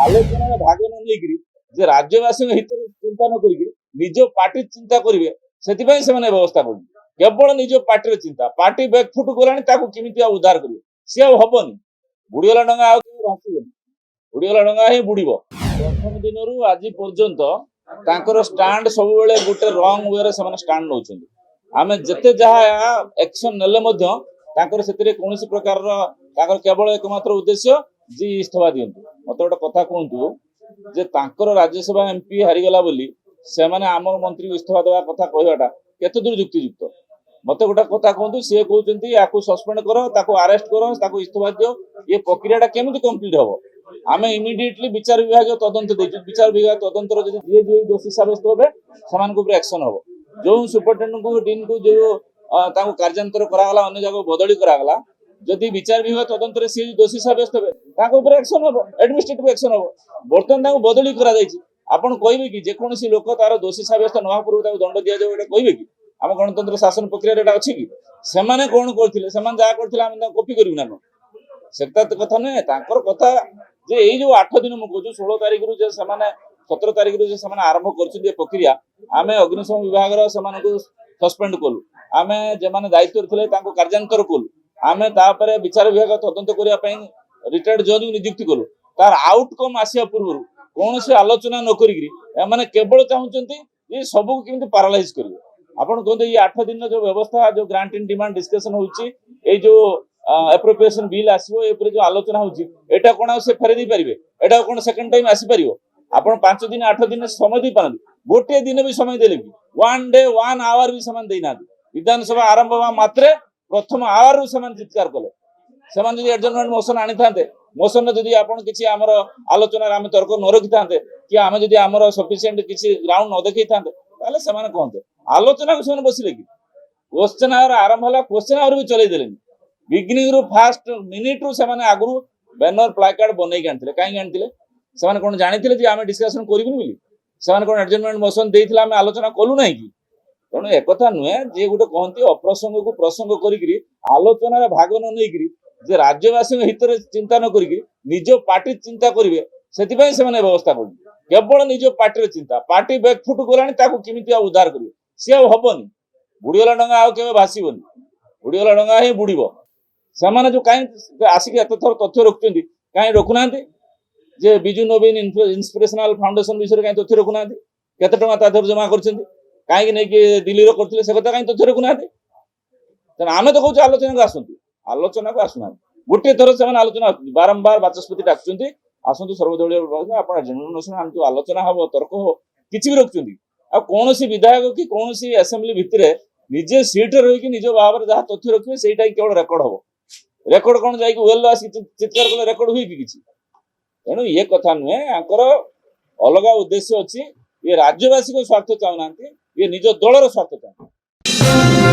ଆଲୋଚନାରେ ଭାଗ ନ ନେଇକିରି ଯେ ରାଜ୍ୟବାସୀଙ୍କ ହିତରେ ଚିନ୍ତା ନ କରିକି ନିଜ ପାର୍ଟି ଚିନ୍ତା କରିବେ ସେଥିପାଇଁ ସେମାନେ ବ୍ୟବସ୍ଥା କରୁଛନ୍ତି। କେବଳ ନିଜ ପାର୍ଟିର ଚିନ୍ତା, ପାର୍ଟି ବ୍ୟାକଫୁଟ ଗଲାଣି ତାକୁ କେମିତି ଆଉ ଉଦ୍ଧାର କରିବେ, ସିଏ ଆଉ ହବନି। ବୁଡିଗଲା ଡଙ୍ଗା ଆଉ କେବେ ଭାସିବନି, ବୁଡିଗଲା ଡଙ୍ଗା ହିଁ ବୁଡିବ। ପ୍ରଥମ ଦିନରୁ ଆଜି ପର୍ଯ୍ୟନ୍ତ ତାଙ୍କର ଷ୍ଟାଣ୍ଡ ସବୁବେଳେ ଗୋଟେ ରଙ୍ଗ ୱେରେ ସେମାନେ ଷ୍ଟାଣ୍ଡ ନେଉଛନ୍ତି। ଆମେ ଯେତେ ଯାହା ଆକ୍ସନ ନେଲେ ମଧ୍ୟ ତାଙ୍କର ସେଥିରେ କୌଣସି ପ୍ରକାରର ତାଙ୍କର କେବଳ एकमात्र उद्देश्य जी इस्तीफा दियंतु। मत गोटे कथा कहतु जे तांकर राज्यसभा एमपी हारिगला बोली सेमाने आम मंत्री को इस्तीफा देवा कथा कहवाटा केते दूर युक्तियुक्त। मत गोटे कथा कहतु सी कहते या सस्पेंड कर ताको अरेस्ट कर ताको इस्तीफा दियो, ये प्रक्रिया केମିତି कंप्लीट हम। आम इमिडिएटली विचार विभाग तदंत देचु, विचार विभाग तदंतर जी जी दोषी सब्यस्त हे से एक्शन हम। जो सुपरिटेडेंट को डीन को जो कार्यान्तर करागला अन्य जगह बदली करागला जदि विचार विभाग तदंतर सी दोषी सब्यस्त हे एक्शन हम, एडमिनिस्ट्रेटिव एक्शन हम। बर्तमान बदली आपण कहे कि जेकोसी लोक तार दोषी सब्यस्त नवा पूर्व दंड दि जाए कहे कि आम गणतंत्र शासन प्रक्रिया अच्छी कि सेमाने कौन करथिले सेमान जा करथिले हम कॉपी करिवु ना सेता कथा नुहे। तांकर कथा जे एई जो 8 दिन मु कहू 16 तारिख रु जे सेमाने 17 तारिख रु जे सेमाने आरंभ करछिन प्रक्रिया आमे अग्निशम विभाग रो सेमानकु सस्पेंड कलु, आमे जे माने दायित्व थिले तांको कार्यान्तर कलु, आमे तापरे विचार विभाग तदंत करिया पई रिटायर्ड जज को नियुक्ति कलु। तार आउटकम आसिया पूर्व कौन से आलोचना न करी माने केवल चाहूचंती ये सबको केमिति पैरालाइज करिवे। आपण कहते ये 8 दिन जो व्यवस्था जो ग्रांट इन डिमांड डिस्कशन होउची ए जो एप्रोप्रिएशन बिल आसीबो ए जो आलोचना होउची एटा कोन से फेरे दी परिबे, एटा कोन सेकंड टाइम आसी परिबो। आपण 5 दिन 8 दिन समय दी पारन, गोटे दिन भी समय देले भी 1 डे 1 आवर भी समान देना। विधानसभा आरंभ होवा मात्रे प्रथम आवर रु समान चित्कार कले सेमान जदि एडजर्नमेंट मोशन आनी थांते मोशन जदि आपण किछि हमर आलोचना आमे तर्क न रखि थांते कि आमे जदि हमर सफिशिएंट किछि ग्राउंड न देखै थांते ताले सेमान कहते आलोचना को सेमान बसिले कि क्वेश्चन आवर आरंभ होला, क्वेश्चन आवर भी चलै देलेनी। बिगिनिंग रु फास्ट मिनिट रु सेमान आगु बैनर प्लाकार्ड बनै आनथिले काई आनथिले सेमान कोन जानिथिले जे आमे डिस्कशन करिबुनी बोली सेमान कोन एडजर्नमेंट मोशन देइथिला आमे आलोचना कलु नै कि। तेणु एक कथा नुहे जे गोटे कहती अप्रसंग को प्रसंग करी आलोचना भाग न नहीं जे राज्यवासी हित चिंता न करी निज पार्टी चिंता करेंगे से व्यवस्था कर केवल निज पार्टी चिंता, पार्टी बैकफुट गलानी केमिति उद्धार करेंगे सी हबनी। बुड़ीगला डंगा आउ केबे भासीबनी, बुड़ीगला डंगा ही बुड़ीब। से जो कहीं आसिक एत थर तथ्य रखुच्च कहीं रखुना जे बिजू नवीन इंस्पिरेशनल फाउंडेशन विषय कहीं तथ्य रखुना केते टंका तादर जमा कर कहीं नहीं दिल्ली करते से कथा कहीं तथ्य रखुना। आम तो कौन आलोचना को आसतु, आलोचना को आसुना गोटे थर से आलोचना बारंबार बाचस्पति डाकुंट आसतु सर्वदलीय आप आलोचना हम तर्क हो कि भी रखुच्च आ कौन विधायक कि कौन असेंबली भितर निजे सीट रही निज भाव में जहाँ तथ्य रखिए से केवल रेकर्ड हम। रेकर्ड कौन जा वेल आस चित्कार कले रेकर्ड हुई कि तेणु ये कथा नुहे अलग उद्देश्य अच्छी। ये राज्यवासी को स्वार्थ चाहूना, ये निज दलर स्वार्थ चाहते।